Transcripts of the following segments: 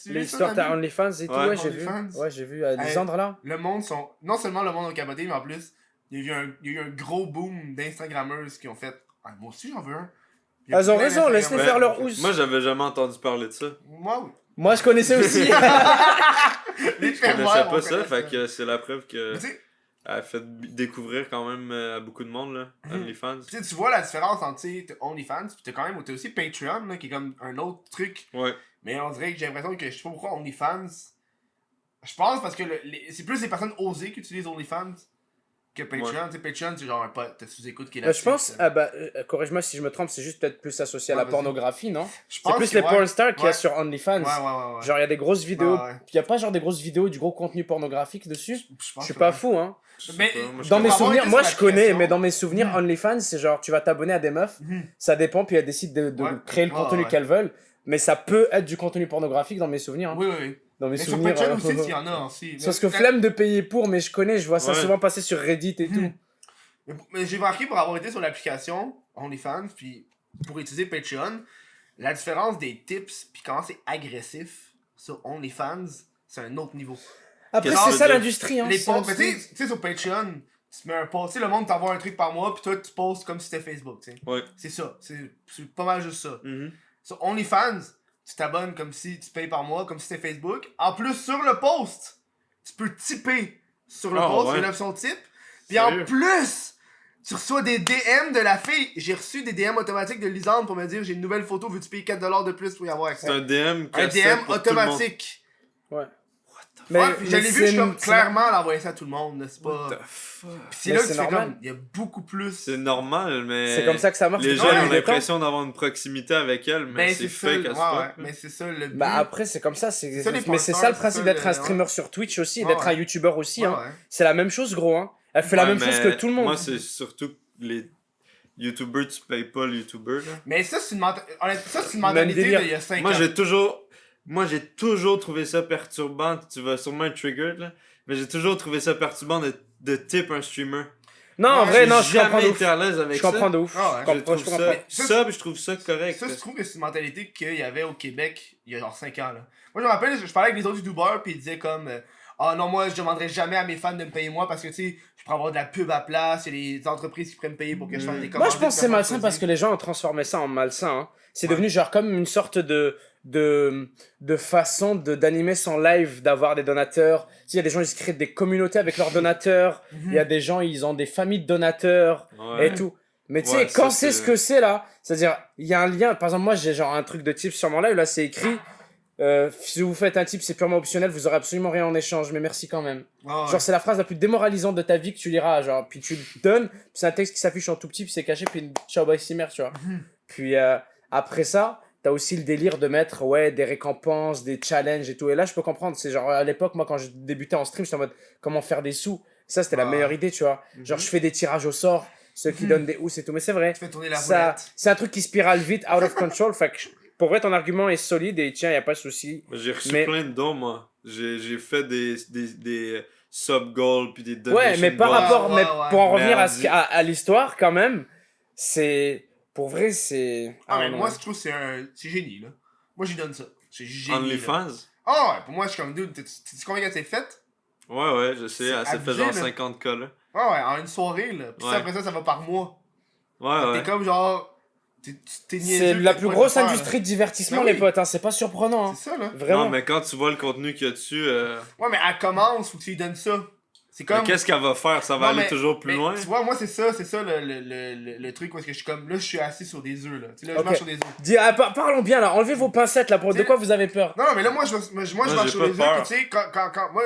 L'histoire t'as OnlyFans et tout, Ouais, ouais, j'ai vu. OnlyFans. Ouais, j'ai vu. Lisandre, là. Le monde sont. Non seulement le monde a capoté, mais en plus, il y a eu un gros boom d'Instagrammeuses qui ont fait. Ah, moi aussi j'en veux un. Il y a Elles ont plein raison, laisse-les d'Instagrammeuses faire leur qui ont housse. Moi, j'avais jamais entendu parler de ça. fait- Moi, oui. Moi, je connaissais aussi. Les Je connaissais fermoirs, pas on ça, connaît fait que c'est la preuve que Mais tu sais, elle a fait découvrir quand même à beaucoup de monde, là, OnlyFans. tu sais, tu vois la différence entre tu sais, t'as OnlyFans, pis t'as aussi Patreon, là, qui est comme un autre truc. Ouais. Mais on dirait que j'ai l'impression que je sais pas pourquoi OnlyFans. Je pense parce que c'est plus les personnes osées qui utilisent OnlyFans que Patreon. Ouais. Tu sais, Patreon, c'est genre un pote sous-écoute qui est là. Je pense, corrige-moi si je me trompe, c'est juste peut-être plus associé à Ouais, la vas-y. pornographie, non? Je C'est pense plus que les ouais. pornstars qu'il y a Ouais. sur OnlyFans. Ouais. Genre, il y a des grosses vidéos. Ouais. Il y a pas genre des grosses vidéos du gros contenu pornographique dessus? Je Je suis pas fou, hein. Mais Moi, je Dans mes Pour avoir souvenirs, été moi sur je connais, l'application- mais dans mes souvenirs, OnlyFans, c'est genre tu vas t'abonner à des meufs, ça dépend, puis elles décident de Ouais. créer le Ouais, contenu ouais. qu'elles veulent, mais ça peut être du contenu pornographique dans mes souvenirs. Hein. Oui. Dans mes Mais sur souvenirs. Patreon aussi, il y en a aussi. C'est parce que flemme de payer pour, mais je connais, je vois ça Ouais. souvent passer sur Reddit et tout. Mais j'ai remarqué pour avoir été sur l'application OnlyFans, puis pour utiliser Patreon, la différence des tips, puis comment c'est agressif sur OnlyFans, c'est un autre niveau. Après, Qu'est-ce que c'est tu ça veux dire? l'industrie. Hein, Les c'est posts, mais l'industrie. tu sais, sur Patreon, tu mets un post, tu sais, le monde t'envoie un truc par mois, puis toi, tu postes comme si c'était Facebook, tu sais. Ouais. C'est ça, c'est pas mal juste ça. Mhm. Sur OnlyFans, tu t'abonnes comme si tu payes par mois, comme si c'était Facebook. En plus, sur le post, tu peux typer sur le Ah, post, il y a ouais. une option type. Puis en Sérieux? plus, tu reçois des DM de la fille. J'ai reçu des DM automatiques de Lisande pour me dire j'ai une nouvelle photo, veux-tu payer 4$ de plus pour y avoir accès? C'est un DM qui Un accepte DM pour tout le monde. automatique. Ouais. Mais, Mais, je l'ai vu, je suis comme clairement l'envoyer ça à tout le monde, n'est-ce pas? What the fuck? Puis c'est Mais là que c'est tu fais normal. comme, il y a beaucoup plus. C'est normal, mais. C'est comme ça que ça marche. Les depuis gens la ont nuit des temps. l'impression d'avoir une proximité avec elle, mais Ben, c'est ça, fake as fuck. ouais, mais c'est ça le but. Bah après c'est comme ça, C'est ça, les mais c'est pornstars, ça le c'est principe ça, d'être un ouais. streamer sur Twitch aussi, et Ouais, d'être ouais. un YouTuber aussi. Ouais, Hein. ouais. C'est la même chose gros. Hein. Elle fait la Ouais, même chose mais que tout le monde. Moi, c'est surtout les YouTubers, tu payes pas le YouTuber, là. Mais ça, c'est une, ça, c'est une Même mentalité délire. d'il y a 5 Moi, ans. j'ai toujours trouvé ça perturbant. Tu vas sûrement être triggered, là. Mais j'ai toujours trouvé ça perturbant de tip un streamer. Non, en Ouais, vrai, J'ai non, je comprends de jamais ouf. été à l'aise avec Je ça. comprends de ouf. Ah ouais. Je Je comprends, trouve je comprends. ça, Ça, ça, puis je trouve ça correct. Ça, je trouve que c'est une mentalité qu'il y avait au Québec il y a genre 5 ans. Là. Moi, je me rappelle, je parlais avec les autres youtubeurs, puis ils disaient comme ah non, moi, je demanderais jamais à mes fans de me payer moi parce que tu sais, je pourrais avoir de la pub à place, il y a des entreprises qui pourraient me payer pour que je fasse des commandes. Moi, je pense que c'est malsain parce que les gens ont transformé ça en malsain. Hein. C'est devenu genre comme une sorte de façon d'animer son live, d'avoir des donateurs. Tu sais, il y a des gens, ils se créent des communautés avec leurs donateurs. Il y a des gens, ils ont des familles de donateurs Ouais. et tout. Mais tu sais, Ouais, quand ça, c'est c'est- ce que c'est là, c'est-à-dire, il y a un lien. Par exemple, moi, j'ai genre un truc de tips sur mon live, là, c'est écrit. Si vous faites un tip, c'est purement optionnel, vous aurez absolument rien en échange, mais merci quand même. Genre, c'est la phrase la plus démoralisante de ta vie que tu liras, genre, puis tu le donnes, puis c'est un texte qui s'affiche en tout petit, puis c'est caché, puis ciao, bye, cimer, tu vois. Puis après ça, t'as aussi le délire de mettre, ouais, des récompenses, des challenges et tout. Et là, je peux comprendre, c'est genre, à l'époque, moi, quand je débutais en stream, j'étais en mode, comment faire des sous. Ça, c'était la meilleure idée, tu vois. Genre, je fais des tirages au sort, ceux qui donnent des housses et tout, mais c'est vrai. Tu fais tourner la Ça, roulette. c'est un truc qui spirale vite, out of control, fait que pour vrai, ton argument est solide et tiens, y a pas de souci. J'ai reçu Mais- plein de dons, moi. J'ai fait des sub-goals, puis des donation Ouais, mais par goals. rapport, mais ouais, ouais. pour en revenir Merdique. à l'histoire, quand même, c'est. Pour vrai, c'est. Ah, mais non, moi, ouais. je trouve que c'est génie, là. Moi, j'y donne ça. C'est génie. là. OnlyFans? Ah ouais, pour moi, je suis comme, dude, t'es combien que t'es fait? Ouais, je sais. C'est Elle s'est fait abusé, genre là. 50K, là. Ouais, en une soirée, là. Puis ça, Ouais. après ça va par mois. Ouais. T'es comme genre. T'es niaiseux. C'est la t'es plus pas grosse de faire, industrie de divertissement, Ben oui. les potes, hein. C'est pas surprenant, là. hein. C'est ça, là. Vraiment. Non, mais quand tu vois le contenu qu'il y a dessus, Ouais, mais elle commence, faut que tu lui donnes ça. C'est mais comme. qu'est-ce qu'elle va faire? Ça va Non, aller mais- toujours plus mais loin? Tu vois, moi, c'est ça le truc où est-ce que je suis comme. Là, je suis assis sur des œufs, là. Tu sais, là, je Ok. marche sur des œufs. Parlons bien là, enlevez vos pincettes là, de T'sais- quoi vous avez peur? Non, mais là, moi, je marche j'ai sur pas les œufs. peur. Tu sais, quand moi,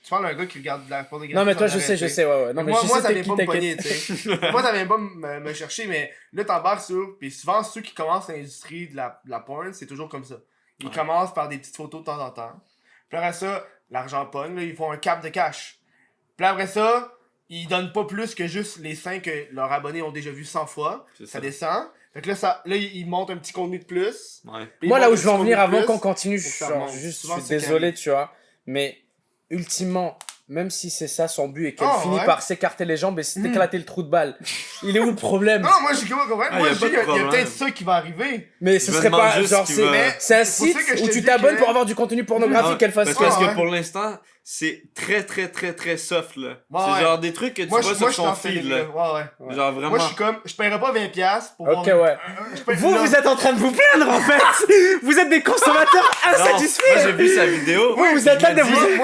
tu parles d'un gars qui regarde de la pornographie. Non, mais toi, sans je arrêt, sais, tu je sais, ouais. Non, mais moi, je moi sais ça t'es vient qui, pas me pogner, t'inquiète. tu sais. Moi, ça vient pas me chercher, mais là, t'embarques sur. Puis souvent, ceux qui commencent l'industrie de la porn, c'est toujours comme ça. Ils commencent par des petites photos de temps en temps. Puis après ça, l'argent pogne, là, ils font un cap de cash. Puis après ça, ils donnent pas plus que juste les 5 que leurs abonnés ont déjà vu 100 fois. C'est Ça ça. descend. Fait que là, ils montent un petit contenu de plus. Ouais. Puis ils Moi, là montent où un je veux en petit venir contenu de avant plus. qu'on continue, Faut que ça genre, remonte. juste, Souvent, je suis c'est désolé, carré. tu vois. Mais, ultimement, même si c'est ça son but et qu'elle Oh, finit ouais. par s'écarter les jambes et s'éclater le trou de balle, il est où le problème? Non, moi, je suis capable de comprendre. Ah, Moi, y a je pas dis, de il y a problème. peut-être ça qui va arriver. Mais ce Je me serait demande pas juste genre qui c'est va- c'est un C'est pour site ça que je où te tu dis t'abonnes que- pour avoir du contenu pornographique Ah, qu'elle fasse parce ça. que ouais. pour l'instant, c'est très très très très soft là. Ouais, c'est ouais. genre des trucs que tu Moi, vois je sur suis son dans feed ce là. ouais. Genre vraiment. Moi, je suis comme, je paierais pas 20$ pour Ok, voir. ouais. Je paie- Vous, non. vous êtes en train de vous plaindre en fait. Vous êtes des consommateurs Non, moi j'ai insatisfaits. vu sa vidéo. Oui, vous êtes je là me de dis, vous- C'est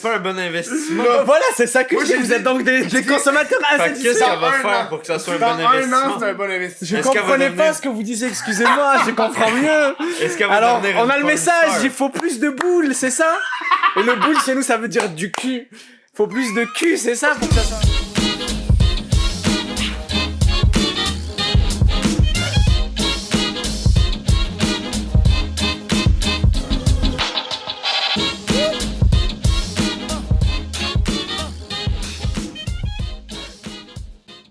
pas un bon investissement. Voilà, c'est ça que Moi, je dis. j'ai Vous dit- être donc des j'ai dit- consommateurs Fait que qu'est-ce insatisfaits. qu'elle va un faire an. pour que ça soit un Dans bon un an, investissement? c'est un bon investissement. Je Est-ce qu'elle va comprenais devenir- pas ce que vous disiez, excusez-moi, je comprends mieux. Est-ce qu'elle va Alors, devenir on une a le porn message, star? il faut plus de boules, c'est ça? Et le boule chez nous, ça veut dire du cul. Faut plus de cul, c'est ça pour que ça soit...